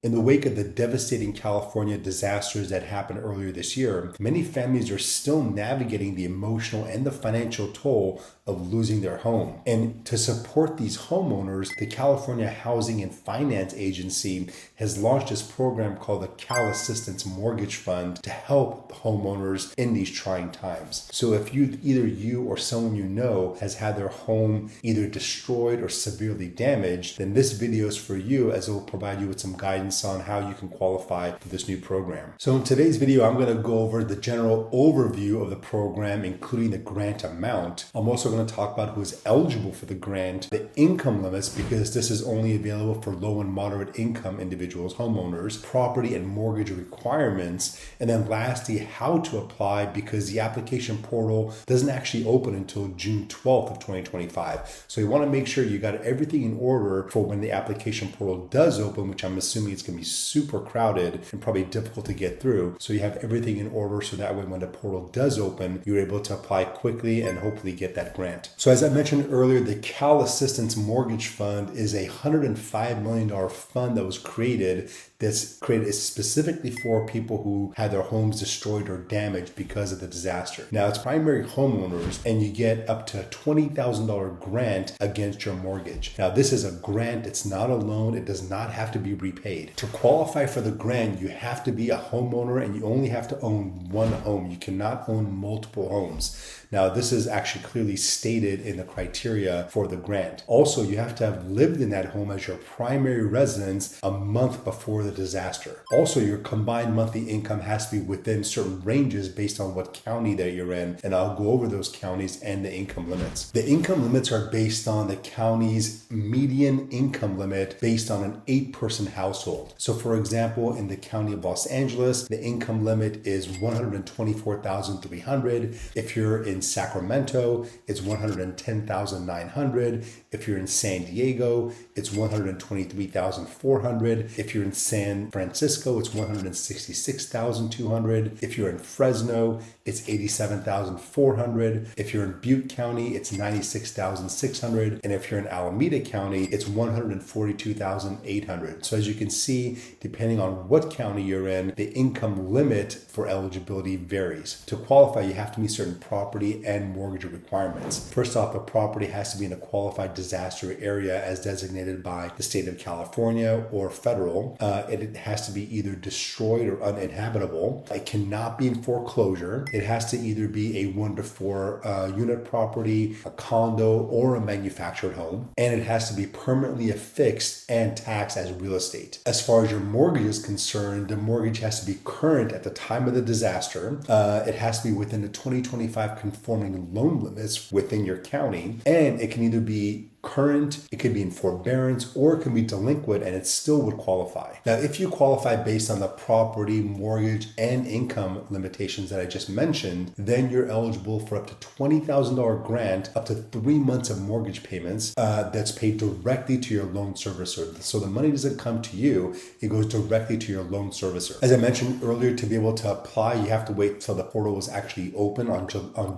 In the wake of the devastating California disasters that happened earlier this year, many families are still navigating the emotional and the financial toll of losing their home. And to support these homeowners, the California Housing and Finance Agency has launched this program called the Cal Assistance Mortgage Fund to help homeowners in these trying times. So if either you or someone you know has had their home either destroyed or severely damaged, then this video is for you, as it will provide you with some guidance on how you can qualify for this new program. So in today's video, I'm going to go over the general overview of the program, including the grant amount. I'm also going to talk about who is eligible for the grant, the income limits, because this is only available for low and moderate income individuals, homeowners, property and mortgage requirements, and then lastly, how to apply, because the application portal doesn't actually open until June 12th of 2025. So you want to make sure you got everything in order for when the application portal does open, which I'm assuming it's going to be super crowded and probably difficult to get through. So you have everything in order so that way when the portal does open, you're able to apply quickly and hopefully get that grant. So as I mentioned earlier, the Cal Assistance Mortgage Fund is a $105 million fund that was created that's created specifically for people who had their homes destroyed or damaged because of the disaster. Now, it's primary homeowners, and you get up to a $20,000 grant against your mortgage. Now, this is a grant. It's not a loan. It does not have to be repaid. To qualify for the grant, you have to be a homeowner, and you only have to own one home. You cannot own multiple homes. Now, this is actually clearly stated in the criteria for the grant. Also, you have to have lived in that home as your primary residence a month before the disaster. Also, your combined monthly income has to be within certain ranges based on what county that you're in, and I'll go over those counties and the income limits. The income limits are based on the county's median income limit based on an 8-person household. So for example, in the county of Los Angeles, the income limit is $124,300. If you're in Sacramento, it's $110,900. If you're in San Diego, it's $123,400. If you're in San Francisco, it's $166,200. If you're in Fresno, it's $87,400. If you're in Butte County, it's $96,600. And if you're in Alameda County, it's $142,800. So as you can see, depending on what county you're in, the income limit for eligibility varies. To qualify, you have to meet certain property and mortgage requirements. First off, the property has to be in a qualified disaster area as designated by the state of California or federal. It has to be either destroyed or uninhabitable. It cannot be in foreclosure. It has to either be a 1 to 4 unit property, a condo, or a manufactured home. And it has to be permanently affixed and taxed as real estate. As far as your mortgage is concerned, the mortgage has to be current at the time of the disaster. It has to be within the 2025 conforming loan limits within your county, and it can either be current, it could be in forbearance, or it can be delinquent, and it still would qualify. Now, if you qualify based on the property, mortgage, and income limitations that I just mentioned, then you're eligible for up to $20,000 grant, up to 3 months of mortgage payments that's paid directly to your loan servicer. So the money doesn't come to you, it goes directly to your loan servicer. As I mentioned earlier, to be able to apply, you have to wait till the portal is actually open on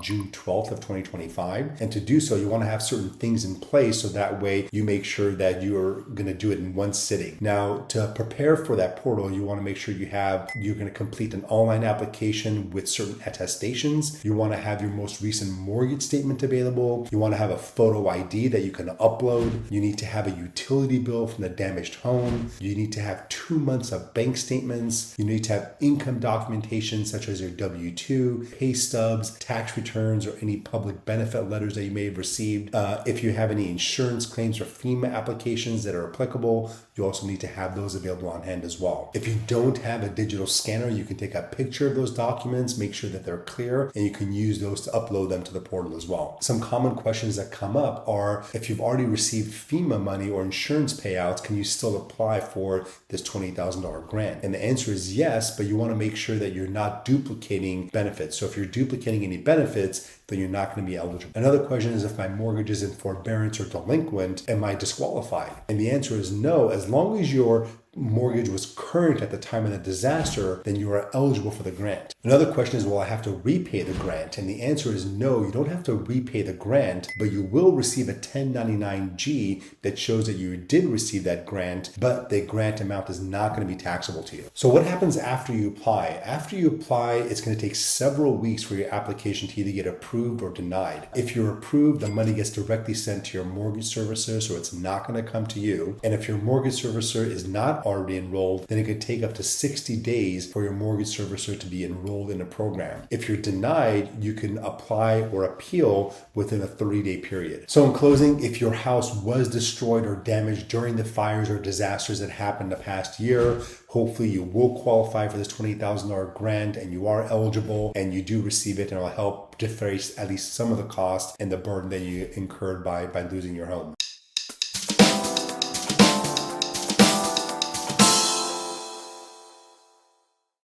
June 12th of 2025. And to do so, you want to have certain things in place so that way you make sure that you're going to do it in one sitting. Now, to prepare for that portal, you want to make sure you're going to complete an online application with certain attestations. You want to have your most recent mortgage statement available. You want to have a photo ID that you can upload. You need to have a utility bill from the damaged home. You need to have 2 months of bank statements. You need to have income documentation such as your W-2, pay stubs, tax returns, or any public benefit letters that you may have received. If you have any insurance claims or FEMA applications that are applicable, you also need to have those available on hand as well. If you don't have a digital scanner, you can take a picture of those documents, make sure that they're clear, and you can use those to upload them to the portal as well. Some common questions that come up are, if you've already received FEMA money or insurance payouts, can you still apply for this $20,000 grant? And the answer is yes, but you want to make sure that you're not duplicating benefits. So if you're duplicating any benefits, then you're not going to be eligible. Another question is, if my mortgage is in forbearance or delinquent, am I disqualified? And the answer is no, as long as your mortgage was current at the time of the disaster, then you are eligible for the grant. Another question is, will I have to repay the grant? And the answer is no, you don't have to repay the grant, but you will receive a 1099-G that shows that you did receive that grant, but the grant amount is not going to be taxable to you. So what happens after you apply? After you apply, it's going to take several weeks for your application to either get approved or denied. If you're approved, the money gets directly sent to your mortgage servicer, so it's not going to come to you. And if your mortgage servicer is not already enrolled, then it could take up to 60 days for your mortgage servicer to be enrolled in a program. If you're denied, you can apply or appeal within a 30-day period. So in closing, if your house was destroyed or damaged during the fires or disasters that happened the past year, hopefully you will qualify for this $28,000 grant and you are eligible and you do receive it, and it will help defray at least some of the cost and the burden that you incurred by losing your home.